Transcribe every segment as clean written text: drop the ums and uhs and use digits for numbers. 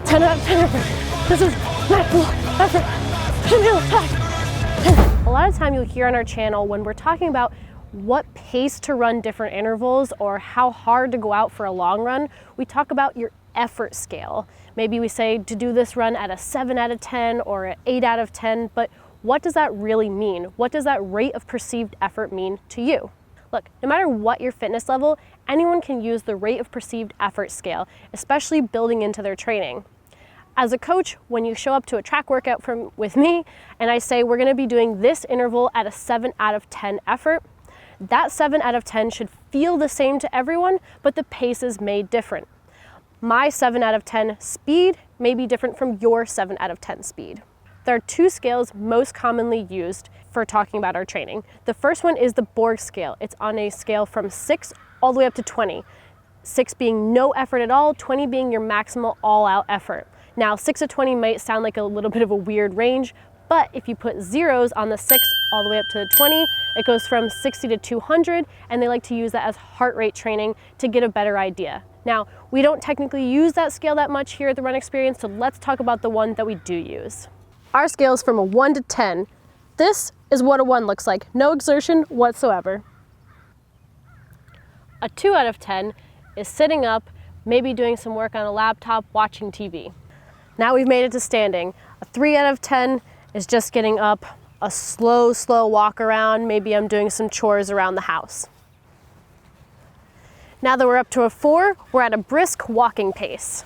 10 out of 10 effort. This is maximal effort. Should be able to talk. A lot of time you'll hear on our channel when we're talking about what pace to run different intervals or how hard to go out for a long run, we talk about your effort scale. Maybe we say to do this run at a 7 out of 10 or an 8 out of 10, but what does that really mean? What does that rate of perceived effort mean to you? Look, no matter what your fitness level, anyone can use the rate of perceived effort scale, especially building into their training. As a coach, when you show up to a track workout with me and I say we're gonna be doing this interval at a 7 out of 10 effort, that 7 out of 10 should feel the same to everyone, but the pace is made different. My 7 out of 10 speed may be different from your 7 out of 10 speed. There are two scales most commonly used for talking about our training. The first one is the Borg scale. It's on a scale from 6 all the way up to 20. 6 being no effort at all, 20 being your maximal all-out effort. Now, 6 to 20 might sound like a little bit of a weird range, but if you put zeros on the 6 all the way up to the 20, it goes from 60 to 200, and they like to use that as heart rate training to get a better idea. Now, we don't technically use that scale that much here at the Run Experience, so let's talk about the one that we do use. Our scale is from a 1 to 10. This is what a 1 looks like, no exertion whatsoever. A 2 out of 10 is sitting up, maybe doing some work on a laptop, watching TV. Now we've made it to standing. A 3 out of 10 is just getting up, a slow walk around. Maybe I'm doing some chores around the house. Now that we're up to a 4, we're at a brisk walking pace.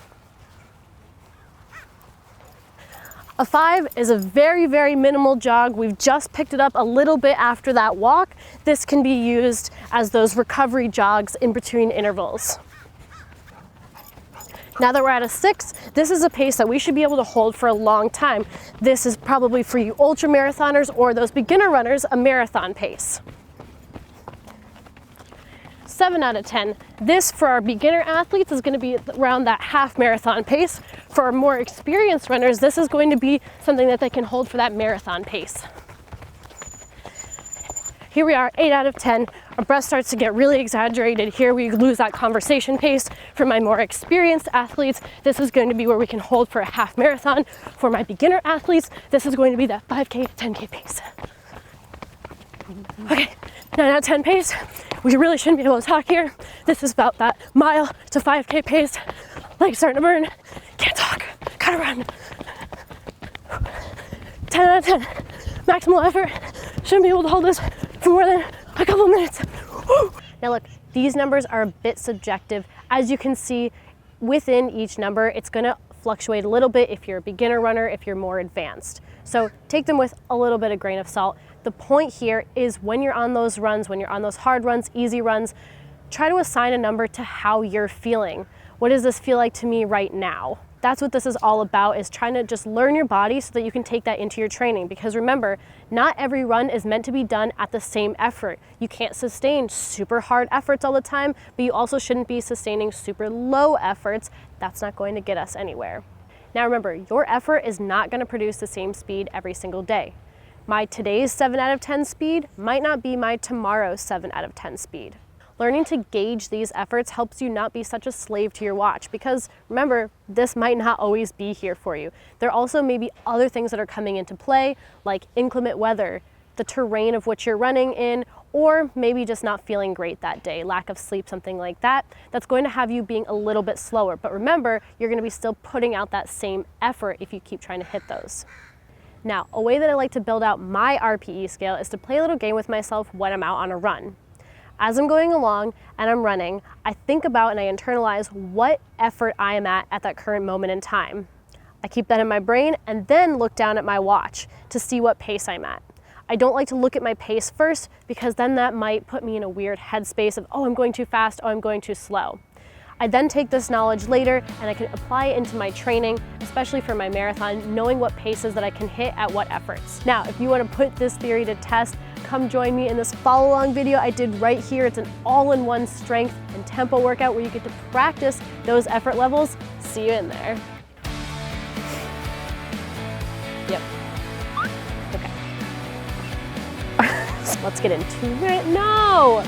A 5 is a very minimal jog. We've just picked it up a little bit after that walk. This can be used as those recovery jogs in between intervals. Now that we're at a 6, this is a pace that we should be able to hold for a long time. This is probably for you ultra marathoners or those beginner runners, a marathon pace. 7 out of 10. This for our beginner athletes is going to be around that half marathon pace. For our more experienced runners, this is going to be something that they can hold for that marathon pace. Here we are, 8 out of 10. Our breath starts to get really exaggerated. Here we lose that conversation pace. For my more experienced athletes, this is going to be where we can hold for a half marathon. For my beginner athletes, this is going to be that 5K, 10K pace. Okay, 9 out of 10 pace. We really shouldn't be able to talk here. This is about that mile to 5K pace. Legs starting to burn. Can't talk, gotta run. 10 out of 10, maximal effort. Shouldn't be able to hold this for more than a couple minutes. Woo. Now look, these numbers are a bit subjective. As you can see, within each number, it's gonna fluctuate a little bit if you're a beginner runner, if you're more advanced. So take them with a little bit of grain of salt. The point here is when you're on those runs, when you're on those hard runs, easy runs, try to assign a number to how you're feeling. What does this feel like to me right now? That's what this is all about, is trying to just learn your body so that you can take that into your training. Because remember, not every run is meant to be done at the same effort. You can't sustain super hard efforts all the time, but you also shouldn't be sustaining super low efforts. That's not going to get us anywhere. Now remember, your effort is not going to produce the same speed every single day. My today's 7 out of 10 speed might not be my tomorrow's 7 out of 10 speed. Learning to gauge these efforts helps you not be such a slave to your watch, because remember, this might not always be here for you. There also may be other things that are coming into play, like inclement weather, the terrain of which you're running in, or maybe just not feeling great that day, lack of sleep, something like that. That's going to have you being a little bit slower. But remember, you're going to be still putting out that same effort if you keep trying to hit those. Now, a way that I like to build out my RPE scale is to play a little game with myself when I'm out on a run. As I'm going along and I'm running, I think about and I internalize what effort I am at that current moment in time. I keep that in my brain and then look down at my watch to see what pace I'm at. I don't like to look at my pace first, because then that might put me in a weird headspace of, oh, I'm going too fast, oh, I'm going too slow. I then take this knowledge later and I can apply it into my training, especially for my marathon, knowing what paces that I can hit at what efforts. Now, if you want to put this theory to test, come join me in this follow along video I did right here. It's an all-in-one strength and tempo workout where you get to practice those effort levels. See you in there. Yep. Okay. So let's get into it. No!